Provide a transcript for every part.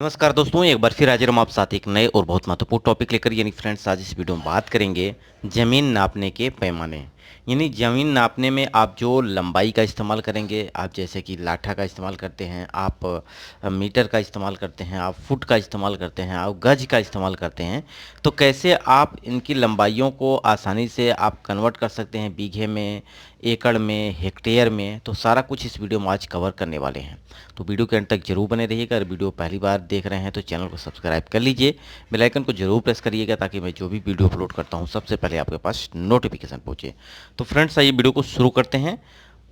नमस्कार दोस्तों, एक बार फिर हाजिर हम आप साथ एक नए और बहुत महत्वपूर्ण टॉपिक लेकर। यानी फ्रेंड्स, आज इस वीडियो में बात करेंगे ज़मीन नापने के पैमाने। यानी ज़मीन नापने में आप जो लंबाई का इस्तेमाल करेंगे, आप जैसे कि लाठा का इस्तेमाल करते हैं, आप मीटर का इस्तेमाल करते हैं, आप फुट का इस्तेमाल करते हैं, आप गज का इस्तेमाल करते हैं, तो कैसे आप इनकी लंबाइयों को आसानी से आप कन्वर्ट कर सकते हैं बीघे में, एकड़ में, हेक्टेयर में। तो सारा कुछ इस वीडियो में आज कवर करने वाले हैं। तो वीडियो के अंत तक जरूर बने रहिएगा। अगर वीडियो पहली बार देख रहे हैं तो चैनल को सब्सक्राइब कर लीजिए, बेल आइकन को जरूर प्रेस करिएगा ताकि मैं जो भी वीडियो अपलोड करता हूं सबसे पहले आपके पास नोटिफिकेशन पहुंचे। तो फ्रेंड्स, आइए वीडियो को शुरू करते हैं।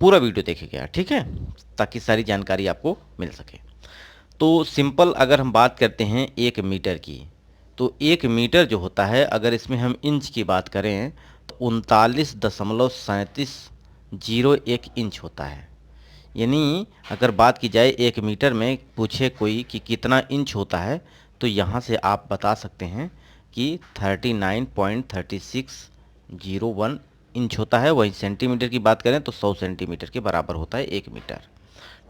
पूरा वीडियो देखिएगा, ठीक है, ताकि सारी जानकारी आपको मिल सके। तो सिंपल अगर हम बात करते हैं 1 मीटर की, तो 1 मीटर जो होता है, अगर इसमें हम इंच की बात करें तो 39.3701 इंच होता है। यानी अगर बात की जाए 1 मीटर में पूछे कोई कि कितना इंच होता है, तो यहाँ से आप बता सकते हैं कि 39.3601 इंच होता है। वहीं सेंटीमीटर की बात करें तो 100 सेंटीमीटर के बराबर होता है 1 मीटर।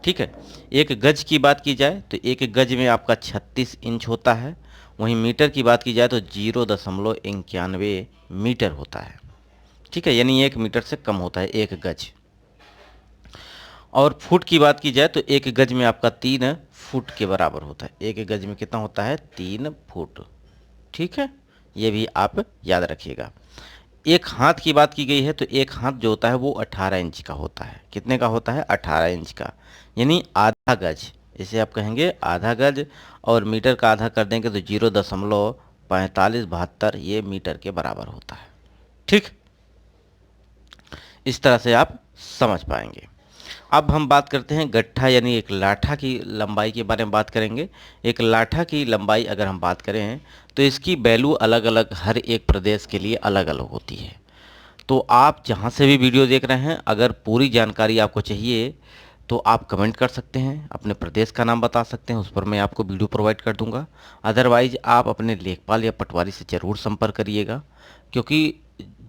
ठीक है। एक गज की बात की जाए तो एक गज में आपका 36 इंच होता है। वहीं मीटर की बात की जाए तो 0.91 मीटर होता है। ठीक है, यानी 1 मीटर से कम होता है एक गज। और फुट की बात की जाए तो एक गज में आपका 3 फुट के बराबर होता है। एक गज में कितना होता है? 3 फुट। ठीक है, ये भी आप याद रखिएगा। एक हाथ की बात की गई है तो एक हाथ जो होता है वो 18 इंच का होता है। कितने का होता है? 18 इंच का, यानी आधा गज। इसे आप कहेंगे आधा गज, और मीटर का आधा कर देंगे तो 0.4572 ये मीटर के बराबर होता है। ठीक, इस तरह से आप समझ पाएंगे। अब हम बात करते हैं गट्ठा यानी एक लाठा की लंबाई के बारे में बात करेंगे। एक लाठा की लंबाई अगर हम बात करें तो इसकी वैल्यू अलग अलग हर एक प्रदेश के लिए अलग अलग होती है। तो आप जहाँ से भी वीडियो देख रहे हैं, अगर पूरी जानकारी आपको चाहिए तो आप कमेंट कर सकते हैं, अपने प्रदेश का नाम बता सकते हैं, उस पर मैं आपको वीडियो प्रोवाइड कर दूंगा। अदरवाइज आप अपने लेखपाल या पटवारी से ज़रूर संपर्क करिएगा, क्योंकि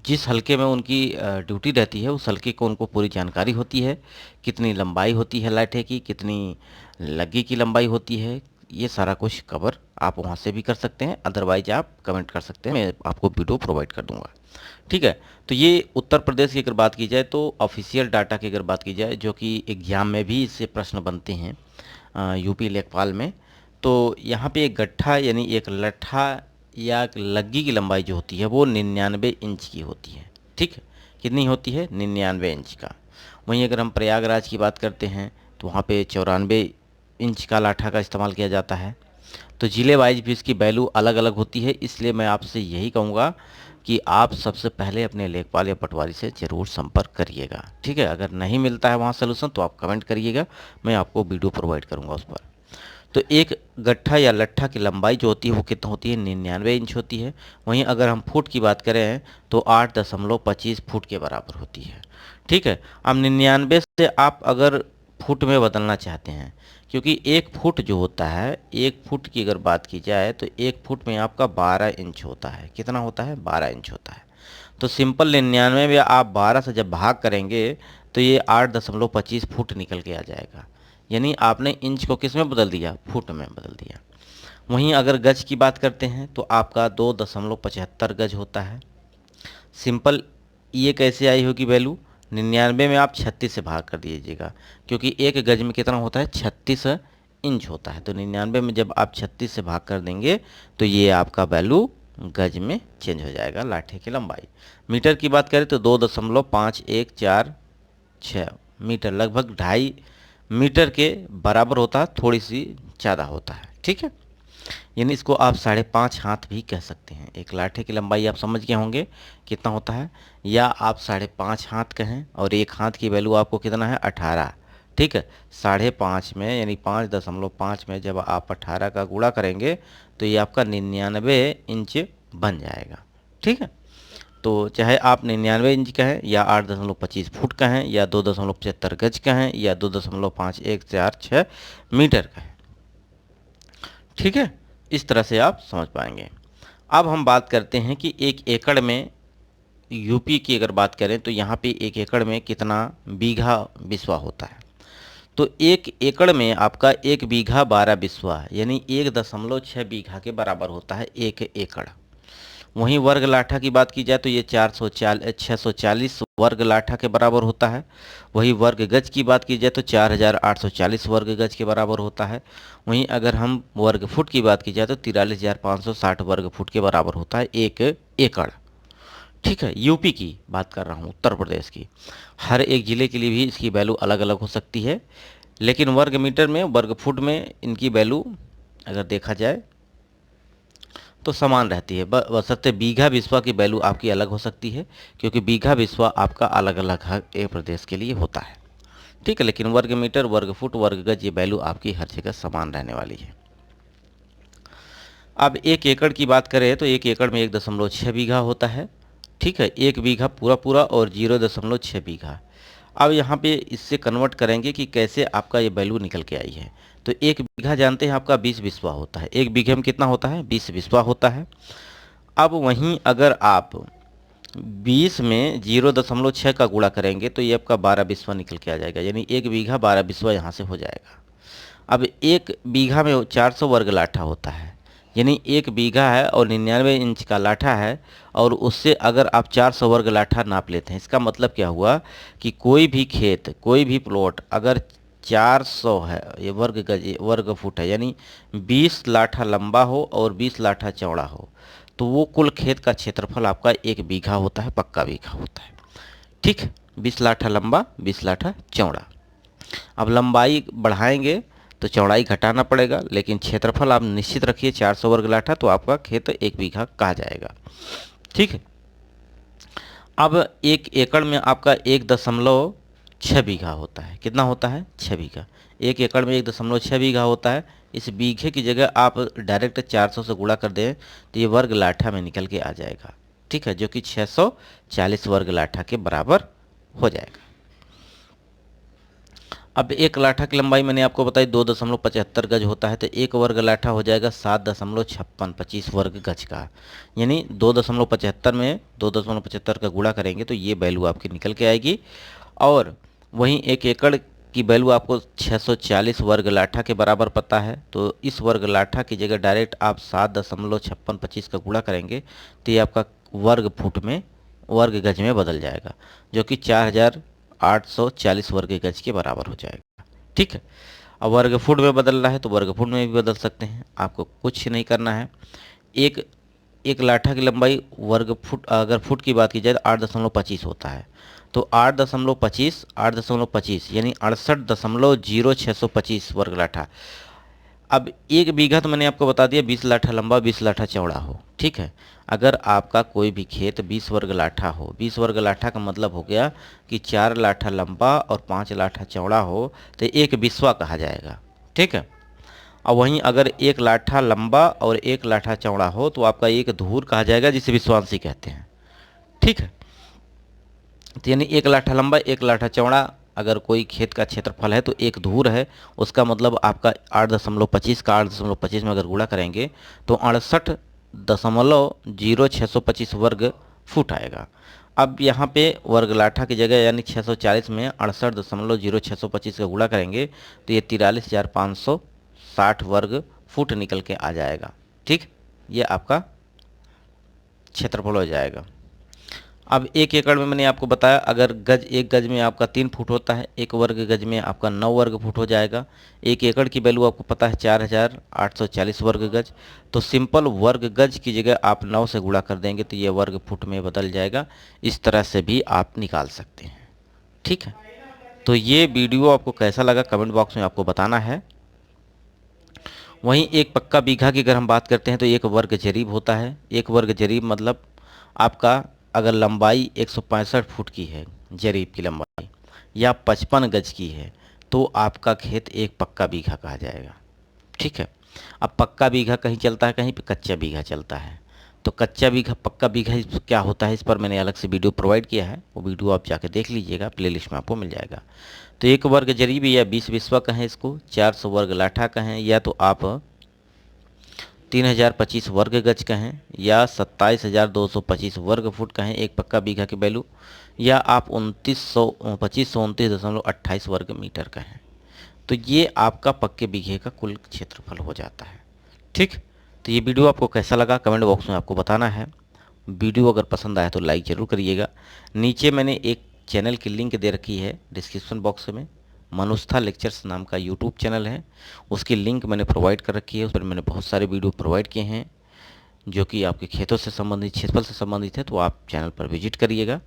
जिस हलके में उनकी ड्यूटी रहती है उस हलके को उनको पूरी जानकारी होती है। कितनी लंबाई होती है लाठे की, कितनी लग्गी की लंबाई होती है, ये सारा कुछ कवर आप वहाँ से भी कर सकते हैं। अदरवाइज आप कमेंट कर सकते हैं, मैं आपको वीडियो प्रोवाइड कर दूंगा। ठीक है। तो ये उत्तर प्रदेश की अगर बात की जाए तो ऑफिशियल डाटा की अगर बात की जाए, जो कि एग्जाम में भी इससे प्रश्न बनते हैं यूपी लेखपाल में, तो यहाँ पे एक गट्ठा यानी एक लट्ठा या एक लग्गी की लंबाई जो होती है वो 99 इंच की होती है। ठीक है, कितनी होती है? 99 इंच का। वहीं अगर हम प्रयागराज की बात करते हैं तो वहाँ पे 94 इंच का लाठा का इस्तेमाल किया जाता है। तो ज़िले वाइज भी इसकी वैल्यू अलग अलग होती है, इसलिए मैं आपसे यही कहूँगा कि आप सबसे पहले अपने लेखपाल या पटवारी से ज़रूर संपर्क करिएगा। ठीक है, अगर नहीं मिलता है वहाँ सलूशन तो आप कमेंट करिएगा, मैं आपको वीडियो प्रोवाइड करूँगा उस पर। तो एक गट्ठा या लट्ठा की लंबाई जो होती है वो कितना होती है? 99 इंच होती है। वहीं अगर हम फुट की बात करें तो 8.25 फुट के बराबर होती है। ठीक है। अब 99 से आप अगर फुट में बदलना चाहते हैं, क्योंकि एक फुट जो होता है, एक फुट की अगर बात की जाए तो एक फुट में आपका 12 इंच होता है। कितना होता है? 12 इंच होता है। तो सिंपल 99 में आप 12 से जब भाग करेंगे तो ये 8.25 फुट निकल के आ जाएगा। यानी आपने इंच को किस में बदल दिया? फुट में बदल दिया। वहीं अगर गज की बात करते हैं तो आपका 2.75 गज होता है। सिंपल, ये कैसे आई होगी वैल्यू? 99 में आप 36 से भाग कर दीजिएगा, क्योंकि एक गज में कितना होता है? 36 इंच होता है। तो 99 में जब आप 36 से भाग कर देंगे तो ये आपका वैल्यू गज में चेंज हो जाएगा लाठे की लंबाई। मीटर की बात करें तो 2.5146 मीटर, लगभग 2.5 मीटर के बराबर होता है, थोड़ी सी ज़्यादा होता है। ठीक है, यानी इसको आप 5.5 हाथ भी कह सकते हैं। एक लाठे की लंबाई आप समझ गए होंगे कितना होता है, या आप 5.5 हाथ कहें, और एक हाथ की वैल्यू आपको कितना है? 18। ठीक है, 5.5 में यानी 5.5 में जब आप 18 का गुणा करेंगे तो ये आपका 99 इंच बन जाएगा। ठीक है, तो चाहे आप 99 इंच कहें, या 8.25 फुट कहें, या 2.75 गज कहें, या 2.5146 मीटर कहें। ठीक है, इस तरह से आप समझ पाएंगे। अब हम बात करते हैं कि एक एकड़ में, यूपी की अगर बात करें तो यहाँ पे एक एकड़ में कितना बीघा बिस्वा होता है। तो 1 एकड़ में आपका 1 बीघा 12 बिस्वा यानी 1.6 बीघा के बराबर होता है 1 एकड़। वहीं वर्ग लाठा की बात की जाए तो ये 640 वर्ग लाठा के बराबर होता है। वहीं वर्ग गज की बात की जाए तो 4840 वर्ग गज के बराबर होता है। वहीं अगर हम वर्ग फुट की बात की जाए तो 43560 वर्ग फुट के बराबर होता है 1 एकड़। ठीक है, यूपी की बात कर रहा हूँ, उत्तर प्रदेश की। हर एक ज़िले के लिए भी इसकी वैल्यू अलग अलग हो सकती है, लेकिन वर्ग मीटर में वर्ग फुट में इनकी वैल्यू अगर देखा जाए तो समान रहती है। बशर्ते बीघा बिस्वा की वैल्यू आपकी अलग हो सकती है, क्योंकि बीघा बिस्वा आपका अलग अलग हर एक प्रदेश के लिए होता है। ठीक है, लेकिन वर्ग मीटर वर्ग फुट वर्ग गज ये वैल्यू आपकी हर जगह समान रहने वाली है। अब 1 एकड़ की बात करें तो 1 एकड़ में 1.6 बीघा होता है। ठीक है, 1 बीघा पूरा पूरा और 0.6 बीघा। अब यहाँ पे इससे कन्वर्ट करेंगे कि कैसे आपका ये वैल्यू निकल के आई है। तो 1 बीघा जानते हैं आपका 20 बिस्वा होता है। 1 बीघे में कितना होता है? 20 बिस्वा होता है। अब वहीं अगर आप 20 में 0.6 का गुणा करेंगे तो ये आपका 12 बिस्वा निकल के आ जाएगा, यानी 1 बीघा 12 बिस्वा यहाँ से हो जाएगा। अब 1 बीघा में 400 वर्ग लाठा होता है, यानी 1 बीघा है और 99 इंच का लाठा है, और उससे अगर आप 400 वर्ग लाठा नाप लेते हैं, इसका मतलब क्या हुआ कि कोई भी खेत कोई भी प्लॉट अगर 400 है, ये वर्ग गज वर्ग फुट है, यानी 20 लाठा लंबा हो और 20 लाठा चौड़ा हो, तो वो कुल खेत का क्षेत्रफल आपका 1 बीघा होता है, पक्का बीघा होता है। ठीक, 20 लाठा लंबा 20 लाठा चौड़ा। अब लंबाई बढ़ाएंगे तो चौड़ाई घटाना पड़ेगा, लेकिन क्षेत्रफल आप निश्चित रखिए 400 वर्ग लाठा, तो आपका खेत 1 बीघा कहा जाएगा। ठीक है, अब 1 एकड़ में आपका 1.6 बीघा होता है। कितना होता है? 6 बीघा। 1 एकड़ में 1.6 बीघा होता है। इस बीघे की जगह आप डायरेक्ट 400 से गुणा कर दें तो ये वर्ग लाठा में निकल के आ जाएगा। ठीक है, जो कि 640 वर्ग लाठा के बराबर हो जाएगा। अब 1 लाठा की लंबाई मैंने आपको बताई 2.75 गज होता है, तो 1 वर्ग लाठा हो जाएगा 7.5625 वर्ग गज का, यानी 2.75 में 2.75 का गुणा करेंगे तो ये वैल्यू आपकी निकल के आएगी। और वहीं 1 एकड़ की वैल्यू आपको 640 वर्ग लाठा के बराबर पता है, तो इस वर्ग लाठा की जगह डायरेक्ट आप 7.5625 का गुणा करेंगे तो ये आपका वर्ग फुट में वर्ग गज में बदल जाएगा, जो कि 4840 वर्ग गज के बराबर हो जाएगा। ठीक है, अब वर्ग फुट में बदल रहा है तो वर्ग फुट में भी बदल सकते हैं, आपको कुछ नहीं करना है। एक एक लाठा की लंबाई वर्ग फुट, अगर फुट की बात की जाए तो 8.25 होता है, तो 8.25 यानी 68.0625 वर्ग लाठा। अब 1 बीघा तो मैंने आपको बता दिया 20 लाठा लंबा 20 लाठा चौड़ा हो। ठीक है, अगर आपका कोई भी खेत 20 वर्ग लाठा हो, 20 वर्ग लाठा का मतलब हो गया कि 4 लाठा लंबा और 5 लाठा चौड़ा हो, तो 1 बिस्वा कहा जाएगा। ठीक है, और वहीं अगर 1 लाठा लंबा और 1 लाठा चौड़ा हो तो आपका 1 धूर कहा जाएगा, जिसे विश्वांसी कहते हैं। ठीक है, तो यानी 1 लाठा लंबा 1 लाठा चौड़ा अगर कोई खेत का क्षेत्रफल है तो 1 धूर है, उसका मतलब आपका 8.25 का 8.25 में अगर गुणा करेंगे तो 68.0625 वर्ग फुट आएगा। अब यहाँ पे वर्ग लाठा की जगह यानी 640 में 68.0625 का गुणा करेंगे तो ये 43,560 वर्ग फुट निकल के आ जाएगा। ठीक, ये आपका क्षेत्रफल हो जाएगा। अब 1 एकड़ में मैंने आपको बताया अगर गज 1 गज में आपका 3 फुट होता है, 1 वर्ग गज में आपका 9 वर्ग फुट हो जाएगा। 1 एकड़ की वैल्यू आपको पता है 4840 वर्ग गज, तो सिंपल वर्ग गज की जगह आप 9 से गुणा कर देंगे तो ये वर्ग फुट में बदल जाएगा। इस तरह से भी आप निकाल सकते हैं। ठीक है, तो ये वीडियो आपको कैसा लगा कमेंट बॉक्स में आपको बताना है। वहीं एक पक्का बीघा की अगर हम बात करते हैं तो 1 वर्ग जरीब होता है। 1 वर्ग जरीब मतलब आपका अगर लंबाई 165 फुट की है, जरीब की लंबाई या 55 गज की है, तो आपका खेत एक पक्का बीघा कहा जाएगा। ठीक है, अब पक्का बीघा कहीं चलता है, कहीं पे कच्चा बीघा चलता है। तो कच्चा बीघा पक्का बीघा क्या होता है, इस पर मैंने अलग से वीडियो प्रोवाइड किया है, वो वीडियो आप जाके देख लीजिएगा, प्लेलिस्ट में आपको मिल जाएगा। तो 1 वर्ग जरीब या 20 बिस्वा कहें इसको, 400 वर्ग लाठा कहें, या तो आप 3025 वर्ग गज कहें, या 27,225 वर्ग फुट कहें एक पक्का बीघा की वैल्यू, या आप 2529.28 वर्ग मीटर कहें। तो ये आपका पक्के बीघे का कुल क्षेत्रफल हो जाता है। ठीक, तो ये वीडियो आपको कैसा लगा कमेंट बॉक्स में आपको बताना है। वीडियो अगर पसंद आया तो लाइक ज़रूर करिएगा। नीचे मैंने एक चैनल की लिंक दे रखी है डिस्क्रिप्शन बॉक्स में, मनुष्था लेक्चर्स नाम का यूट्यूब चैनल है, उसकी लिंक मैंने प्रोवाइड कर रखी है। उस पर मैंने बहुत सारे वीडियो प्रोवाइड किए हैं जो कि आपके खेतों से संबंधित, क्षेत्रफल से संबंधित है। तो आप चैनल पर विजिट करिएगा।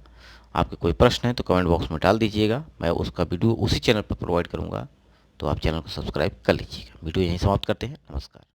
आपके कोई प्रश्न है तो कमेंट बॉक्स में डाल दीजिएगा, मैं उसका वीडियो उसी चैनल पर प्रोवाइड करूँगा। तो आप चैनल को सब्सक्राइब कर लीजिएगा। वीडियो यहीं समाप्त करते हैं। नमस्कार।